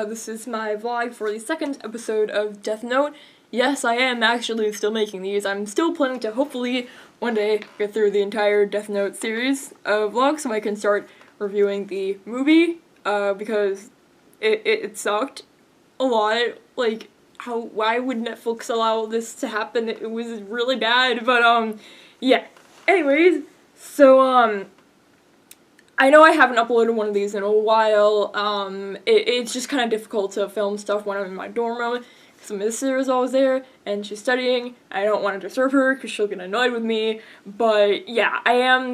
this is my vlog for the second episode of Death Note. Yes, I am actually still making these. I'm still planning to hopefully one day get through the entire Death Note series of vlogs so I can start reviewing the movie, because it sucked a lot. Like, why would Netflix allow this to happen? It was really bad, but, yeah. Anyways, so, I know I haven't uploaded one of these in a while. It's just kind of difficult to film stuff when I'm in my dorm room, because my sister is always there, and she's studying. I don't want to disturb her, because she'll get annoyed with me, but yeah, I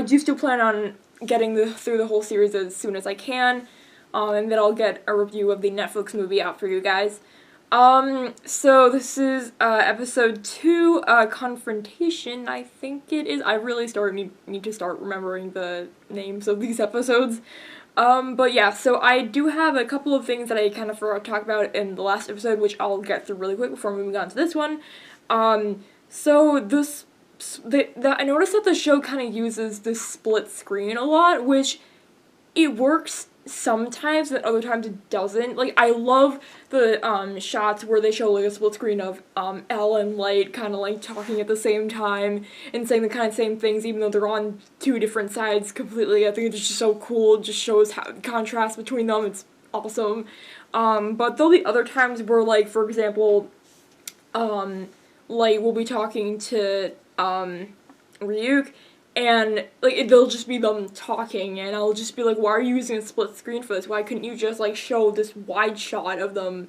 do still plan on getting through the whole series as soon as I can, and then I'll get a review of the Netflix movie out for you guys. So this is, episode 2, Confrontation, I think it is. I really need to start remembering the names of these episodes. But yeah, so I do have a couple of things that I kind of forgot to talk about in the last episode, which I'll get through really quick before moving on to this one. So this, I noticed that the show kind of uses this split screen a lot, which it works sometimes, and other times it doesn't. Like, I love the shots where they show like a split screen of Elle and Light kind of like talking at the same time and saying the kind of same things even though they're on two different sides completely. I think it's just so cool. It just shows how the contrast between them. It's awesome. But there'll be other times where, like, for example, Light will be talking to Ryuk, and, like, they'll just be them talking, and I'll just be like, why are you using a split screen for this? Why couldn't you just, like, show this wide shot of them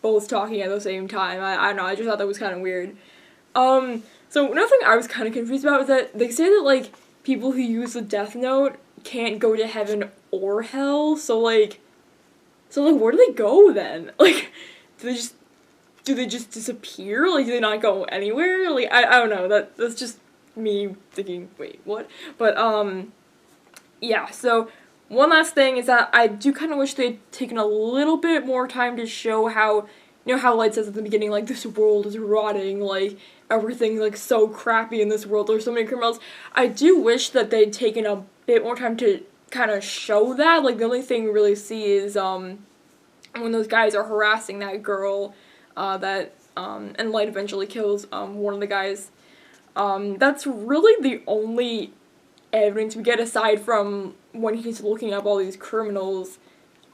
both talking at the same time? I don't know, I just thought that was kind of weird. So another thing I was kind of confused about is that they say that, like, people who use the Death Note can't go to heaven or hell, so, like, where do they go then? Like, do they just disappear? Like, do they not go anywhere? Like, I don't know, that's just me thinking, wait, what? But, yeah, so one last thing is that I do kind of wish they'd taken a little bit more time to show how, you know, how Light says at the beginning, like, this world is rotting, like, everything's, like, so crappy in this world, there's so many criminals. I do wish that they'd taken a bit more time to kind of show that. Like, the only thing we really see is, when those guys are harassing that girl, and Light eventually kills, one of the guys. That's really the only evidence we get, aside from when he's looking up all these criminals,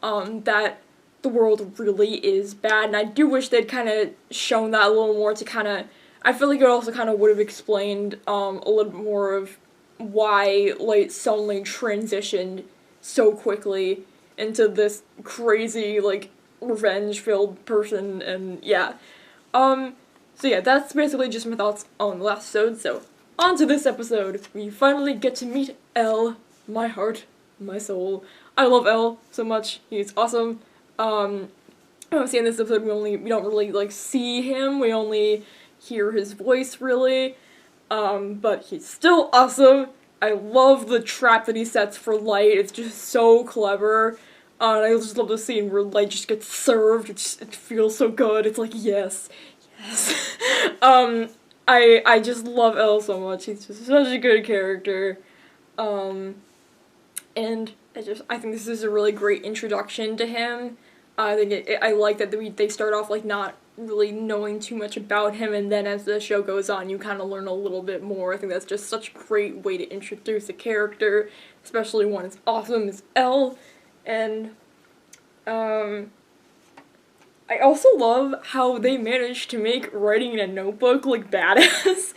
that the world really is bad, and I do wish they'd kind of shown that a little more to kind of, I feel like it also kind of would have explained, a little bit more of why Light suddenly transitioned so quickly into this crazy, like, revenge-filled person, and yeah. So yeah, that's basically just my thoughts on the last episode, so on to this episode. We finally get to meet Elle, my heart, my soul. I love Elle so much, he's awesome. Obviously in this episode we don't really, like, see him, we only hear his voice, really. But he's still awesome. I love the trap that he sets for Light, it's just so clever. And I just love the scene where Light just gets served, it feels so good, it's like, yes. Yes. I just love Elle so much. He's just such a good character. And I think this is a really great introduction to him. I think I like that they start off, like, not really knowing too much about him, and then as the show goes on, you kind of learn a little bit more. I think that's just such a great way to introduce a character, especially one as awesome as Elle. And, I also love how they managed to make writing in a notebook, like, badass.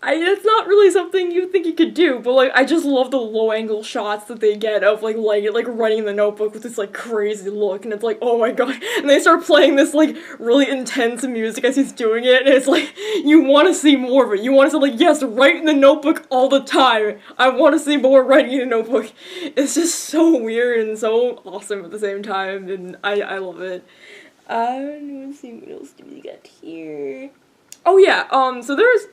It's not really something you think you could do, but, like, I just love the low-angle shots that they get of, like, writing in the notebook with this, like, crazy look, and it's like, oh my god, and they start playing this, like, really intense music as he's doing it, and it's like, you want to see more of it. You want to say, like, yes, write in the notebook all the time. I want to see more writing in a notebook. It's just so weird and so awesome at the same time, and I love it. Let's see, what else do we get here? Oh yeah, so there's,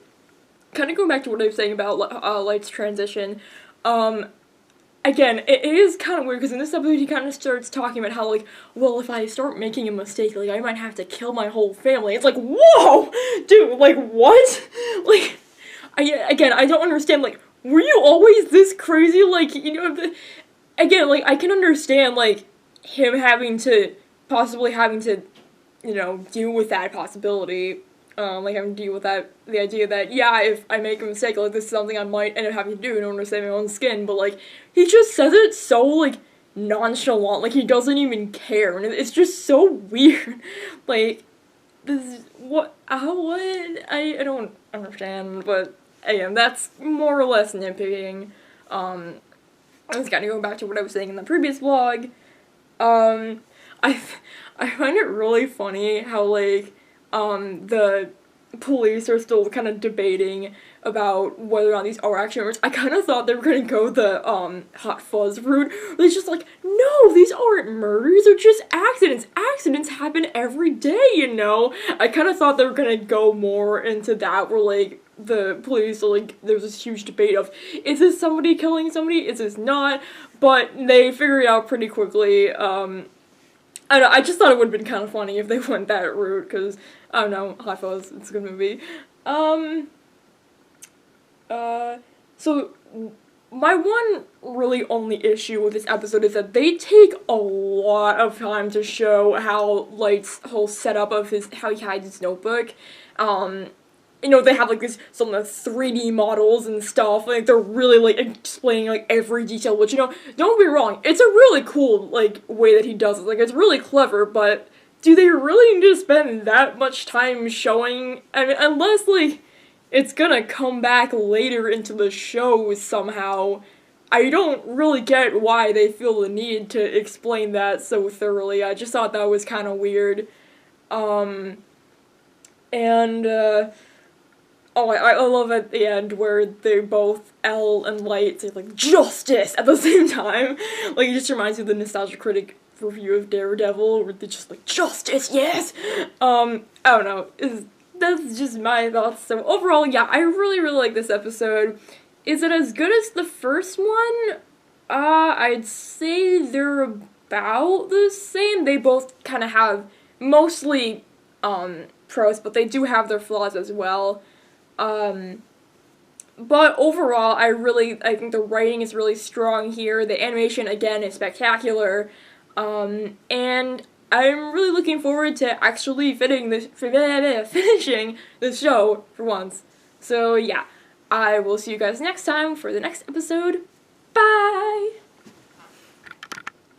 kind of going back to what I was saying about Light's transition, again, it is kind of weird, because in this episode he kind of starts talking about how, like, well, if I start making a mistake, like, I might have to kill my whole family. It's like, whoa! Dude, like, what? Like, I don't understand, like, were you always this crazy? Like, you know, again, like, I can understand, like, him possibly having to, you know, deal with that possibility, like having to deal with the idea that, yeah, if I make a mistake, like, this is something I might end up having to do in order to save my own skin, but, like, he just says it so, like, nonchalant, like, he doesn't even care, and it's just so weird, like, this, what, I don't understand, but, again, that's more or less nitpicking. I was kind of going back to what I was saying in the previous vlog. I find it really funny how, like, the police are still kind of debating about whether or not these are actually murders. I kind of thought they were gonna go the, Hot Fuzz route. It's just like, no, these aren't murders, they're just accidents. Accidents happen every day, you know? I kind of thought they were gonna go more into that, where, like, the police, like, there was this huge debate of, is this somebody killing somebody, is this not? But they figured it out pretty quickly. I don't know, I just thought it would have been kind of funny if they went that route, because, I don't know, Hot Fuzz, it's a good movie. So, my one really only issue with this episode is that they take a lot of time to show how Light's whole setup of how he hides his notebook. You know, they have, like, some of the 3D models and stuff, like, they're really, like, explaining, like, every detail, which, you know, don't be wrong, it's a really cool, like, way that he does it, like, it's really clever, but do they really need to spend that much time showing, I mean, unless, like, it's gonna come back later into the show somehow, I don't really get why they feel the need to explain that so thoroughly. I just thought that was kind of weird, oh, I love at the end where they both, Elle and Light, say, like, justice at the same time. Like, it just reminds me of the Nostalgia Critic review of Daredevil, where they're just like, justice, yes! I don't know, that's just my thoughts. So overall, yeah, I really, really like this episode. Is it as good as the first one? I'd say they're about the same. They both kind of have mostly, pros, but they do have their flaws as well. But overall, I think the writing is really strong here. The animation, again, is spectacular. And I'm really looking forward to actually finishing the show for once. So yeah, I will see you guys next time for the next episode. Bye!